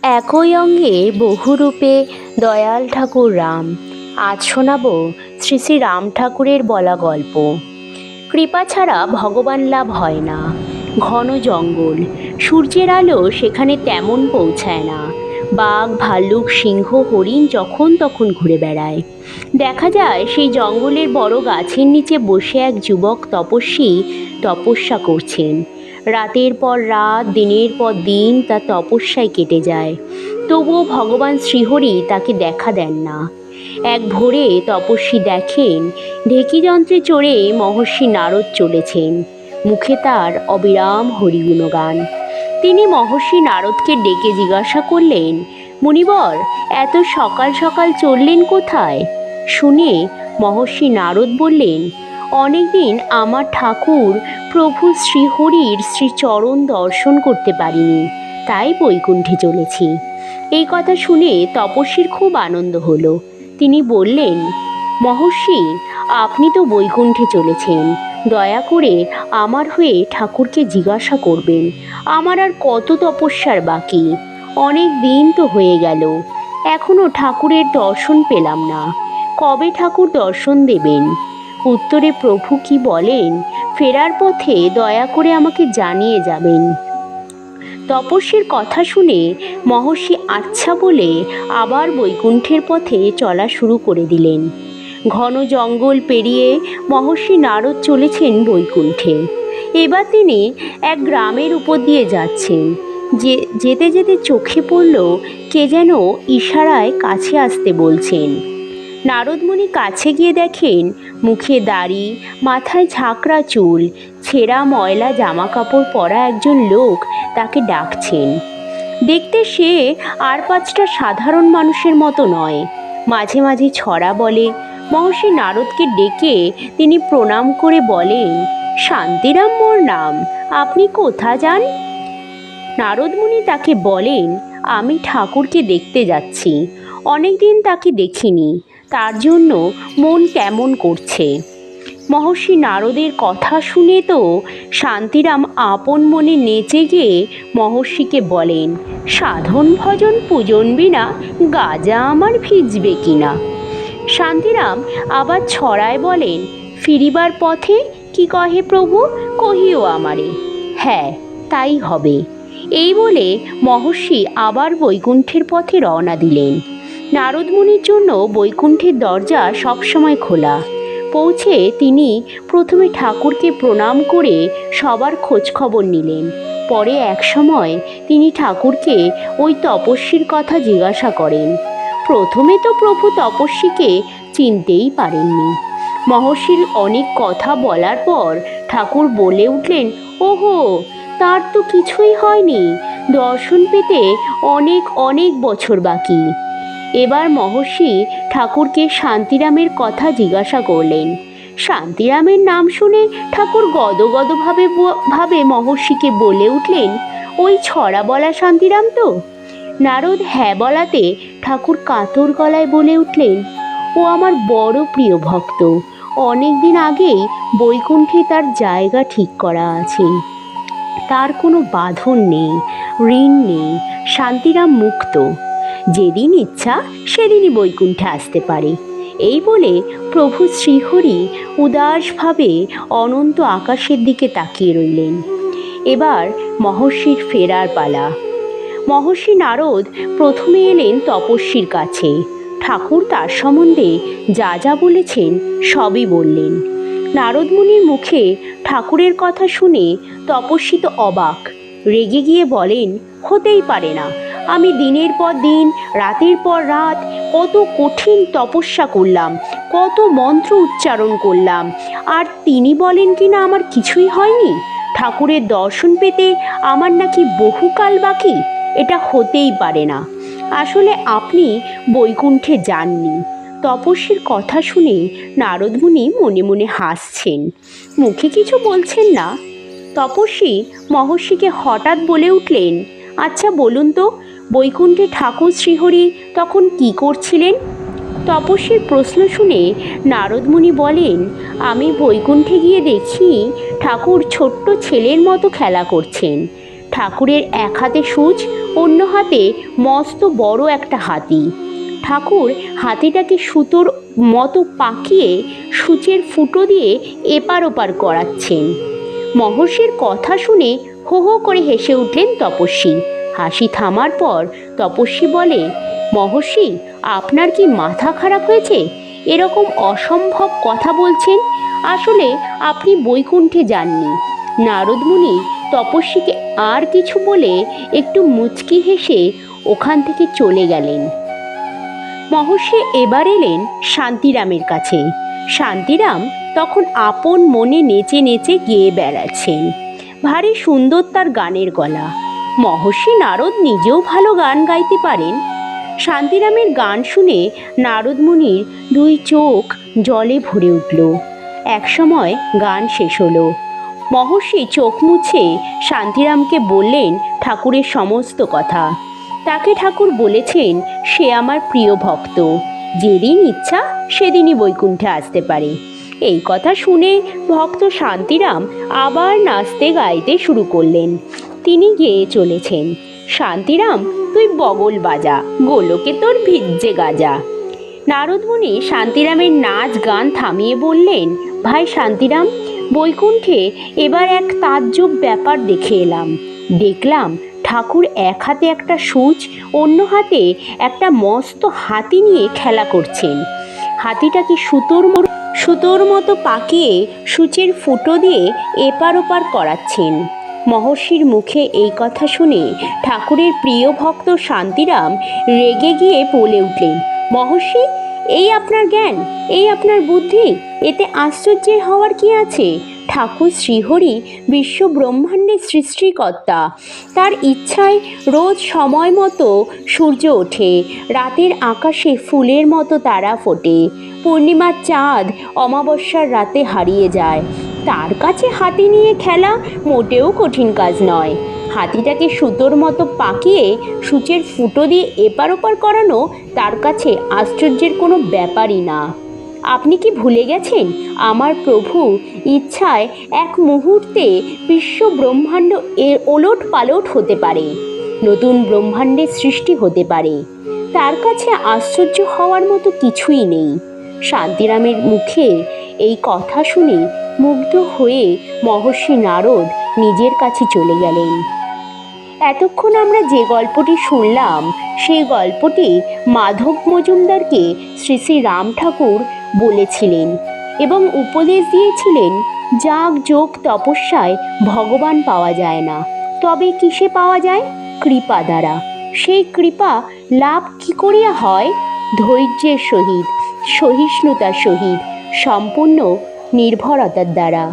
একই অঙ্গে বহুরূপে দয়াল ঠাকুর রাম। আজ শোনাব শ্রী শ্রী রাম ঠাকুরের বলা গল্প। কৃপা ছাড়া ভগবান লাভ হয় না। ঘন জঙ্গল, সূর্যের আলো সেখানে তেমন পৌঁছায় না। বাঘ, ভাল্লুক, সিংহ, হরিণ যখন তখন ঘুরে বেড়ায়। দেখা যায় সেই জঙ্গলের বড় গাছের নিচে বসে এক যুবক তপস্বী তপস্যা করছেন। রাতের পর রাত, দিনের পর দিন তার তপস্যায় কেটে যায়, তবুও ভগবান শ্রীহরি তাকে দেখা দেন না। এক ভোরে তপস্বী দেখেন ঢেকি যন্ত্রে চড়ে মহর্ষি নারদ চলেছেন। মুখে তার অবিরাম হরিগুণগান। তিনি মহর্ষি নারদকে ডেকে জিজ্ঞাসা করলেন, মুনিবর, এত সকাল সকাল চললেন কোথায়? শুনে মহর্ষি নারদ বললেন, অনেকদিন আমার ঠাকুর প্রভু শ্রীহরির শ্রীচরণ দর্শন করতে পারিনি, তাই বৈকুণ্ঠে চলেছি। এই কথা শুনে তপস্বীর খুব আনন্দ হলো। তিনি বললেন, মহর্ষি, আপনি তো বৈকুণ্ঠে চলেছেন, দয়া করে আমার হয়ে ঠাকুরকে জিজ্ঞাসা করবেন, আমার আর কত তপস্যার বাকি। অনেক দিন তো হয়ে গেল, এখনো ঠাকুরের দর্শন পেলাম না। কবে ঠাকুর দর্শন দেবেন? উত্তরে প্রভু কি বলেন, ফেরার পথে দয়া করে আমাকে জানিয়ে যাবেন। তপস্বীর কথা শুনে মহর্ষি আচ্ছা বলে আবার বৈকুণ্ঠের পথে চলা শুরু করে দিলেন। ঘন জঙ্গল পেরিয়ে মহর্ষি নারদ চলেছেন বৈকুণ্ঠে। এবার তিনি এক গ্রামের উপর দিয়ে যাচ্ছেন। যেতে যেতে চোখে পড়ল কে যেন ইশারায় কাছে আসতে বলছেন। নারদমুনি কাছে গিয়ে দেখেন মুখে দাড়ি, মাথায় ঝাঁকড়া চুল, ছেঁড়া ময়লা জামা কাপড় পরা একজন লোক তাকে ডাকছেন। দেখতে সে আর পাঁচটা সাধারণ মানুষের মতো নয়। মাঝে মাঝে ছড়া বলে। মহর্ষি নারদকে ডেকে তিনি প্রণাম করে বলেন, শান্তিরাম মোর নাম, আপনি কোথা যান? নারদমুনি তাকে বলেন, আমি ঠাকুরকে দেখতে যাচ্ছি, অনেকদিন তাকে দেখিনি, তার জন্য মন কেমন করছে। মহর্ষি নারদের কথা শুনে তো শান্তিরাম আপন মনে নেচে গিয়ে মহর্ষিকে বলেন, সাধন ভজন পূজন বিনা গাজা আমার ভিজবে কিনা। শান্তিরাম আবার ছড়ায় বলেন, ফিরিবার পথে কি কহে প্রভু, কহিও আমারে। হ্যাঁ, তাই হবে। এই বলে মহর্ষি আবার বৈকুণ্ঠের পথে রওনা দিলেন। নারদমুনির জন্য বৈকুণ্ঠের দরজা সবসময় খোলা। পৌঁছে তিনি প্রথমে ঠাকুরকে প্রণাম করে সবার খোঁজ খবর নিলেন। পরে এক সময় তিনি ঠাকুরকে ওই তপস্বীর কথা জিজ্ঞাসা করেন। প্রথমে তো প্রভু তপস্বীকে চিনতেই পারেননি। মহর্ষির অনেক কথা বলার পর ঠাকুর বলে উঠলেন, ওহো, তার তো কিছুই হয়নি, দর্শন পেতে অনেক অনেক বছর বাকি। এবার মহর্ষি ঠাকুরকে শান্তিরামের কথা জিজ্ঞাসা করলেন। শান্তিরামের নাম শুনে ঠাকুর গদগদভাবে মহর্ষিকে বলে উঠলেন, ওই ছড়া বলা শান্তিরাম তো? নারদ হ্যাঁ বলাতে ঠাকুর কাতর গলায় বলে উঠলেন, ও আমার বড় প্রিয় ভক্ত, অনেক দিন আগেই বৈকুণ্ঠে তার জায়গা ঠিক করা আছে, তার কোনো বাঁধন নেই, ঋণ নেই, শান্তিরাম মুক্ত, যেদিন ইচ্ছা সেদিনই বৈকুণ্ঠে আসতে পারে। এই বলে প্রভু শ্রীহরি উদাসভাবে অনন্ত আকাশের দিকে তাকিয়ে রইলেন। এবার মহর্ষির ফেরার পালা। মহর্ষি নারদ প্রথমে এলেন তপস্বীর কাছে। ঠাকুর তার সম্বন্ধে যা যা বলেছেন সবই বললেন। নারদমুনির মুখে ঠাকুরের কথা শুনে তপস্বী তো অবাক। রেগে গিয়ে বলেন, হতেই পারে না, আমি দিনের পর দিন, রাতের পর রাত কত কঠিন তপস্যা করলাম, কত মন্ত্র উচ্চারণ করলাম, আর তিনি বলেন কি না আমার কিছুই হয়নি? ঠাকুরের দর্শন পেতে আমার নাকি বহুকাল বাকি? এটা হতেই পারে না। আসলে আপনি বৈকুণ্ঠে যাননি। তপস্বীর কথা শুনে নারদমুনি মনে মনে হাসছেন, মুখে কিছু বলছেন না। তপস্বী মহর্ষিকে হঠাৎ বলে উঠলেন, আচ্ছা বলুন তো, বৈকুণ্ঠে ঠাকুর শ্রীহরি তখন কি করছিলেন? তপস্বীর প্রশ্ন শুনে নারদমুনি বলেন, আমি বৈকুণ্ঠে গিয়ে দেখি ঠাকুর ছোট্ট ছেলের মতো খেলা করছেন। ঠাকুরের এক হাতে সূচ, অন্য হাতে মস্ত বড় একটা হাতি। ঠাকুর হাতিটাকে সুতোর মতো পাকিয়ে সূচের ফুটো দিয়ে এপার ওপার করাচ্ছেন। মহর্ষির কথা শুনে হো হো করে হেসে উঠলেন তপস্বী। হাসি থামার পর তপস্বী বলে, মহর্ষি, আপনার কি মাথা খারাপ হয়েছে? এরকম অসম্ভব কথা বলছেন। আসলে আপনি বৈকুণ্ঠে যাননি। নারদ মুনি তপস্বীকে আর কিছু বলে একটু মুচকি হেসে ওখান থেকে চলে গেলেন। মহর্ষি এবার এলেন শান্তিরামের কাছে। শান্তিরাম তখন আপন মনে নেচে নেচে গেয়ে বেড়াচ্ছেন। ভারী সুন্দর তার গানের গলা। মহর্ষি নারদ নিজেও ভালো গান গাইতে পারেন। শান্তিরামের গান শুনে নারদ মুনির দুই চোখ জলে ভরে উঠল। একসময় গান শেষ হলো। মহর্ষি চোখ মুছে শান্তিরামকে বললেন ঠাকুরের সমস্ত কথা। তাকে ঠাকুর বলেছেন সে আমার প্রিয় ভক্ত, যেদিন ইচ্ছা সেদিনই বৈকুণ্ঠে আসতে পারে। এই কথা শুনে ভক্ত শান্তিরাম আবার নাচতে গাইতে শুরু করলেন। তিনি গেয়ে চলেছেন, শান্তিরাম তুই বগল বাজা, গোলকে তোর ভিজ্জে গাজা। নারদ মুনি শান্তিরামের নাচ গান থামিয়ে বললেন, ভাই শান্তিরাম, বৈকুণ্ঠে এবার এক তাজ্জব ব্যাপার দেখে এলাম। দেখলাম ঠাকুর এক হাতে একটা সূচ, অন্য হাতে একটা মস্ত হাতি নিয়ে খেলা করছেন। হাতিটাকে সুতোর মতো পাকিয়ে সূচের ফুটো দিয়ে এপার ওপার করাচ্ছেন। মহর্ষির মুখে এই কথা শুনে ঠাকুরের প্রিয় ভক্ত শান্তিরাম রেগে গিয়ে বলে উঠলেন, মহর্ষি, এই আপনার জ্ঞান, এই আপনার বুদ্ধি, এতে আশ্চর্যের হওয়ার কি আছে? ঠাকুর শ্রীহরি বিশ্ব ব্রহ্মাণ্ডের সৃষ্টিকর্তা। তার ইচ্ছায় রোজ সময় মতো সূর্য ওঠে, রাতের আকাশে ফুলের মতো তারা ফোটে, পূর্ণিমার চাঁদ অমাবস্যার রাতে হারিয়ে যায়। তার কাছে হাতি নিয়ে খেলা মোটেও কঠিন কাজ নয়। হাতিটাকে সুতোর মতো পাকিয়ে সূচের ফুটো দিয়ে এপার ওপার করানো তার কাছে আশ্চর্যের কোনো ব্যাপারই না। আপনি কি ভুলে গেছেন আমার প্রভু ইচ্ছায় এক মুহূর্তে বিশ্ব ব্রহ্মাণ্ড এর ওলট পালট হতে পারে, নতুন ব্রহ্মাণ্ডের সৃষ্টি হতে পারে। তার কাছে আশ্চর্য হওয়ার মতো কিছুই নেই। শান্তিরামের মুখে এই কথা শুনে মুগ্ধ হয়ে মহর্ষি নারদ নিজের কাছে চলে গেলেন। এতক্ষণ আমরা যে গল্পটি শুনলাম সেই গল্পটি মাধব মজুমদারকে শ্রী শ্রী রাম ঠাকুর বলেছিলেন এবং উপদেশ দিয়েছিলেন, যাগ যোগ তপস্যায় ভগবান পাওয়া যায় না, তবে কিসে পাওয়া যায়? কৃপা দ্বারা। সেই কৃপা লাভ কি করিয়া হয়? ধৈর্যের সহিত, সহিষ্ণুতার সহিত, সম্পূর্ণ নির্ভরতার দ্বারা।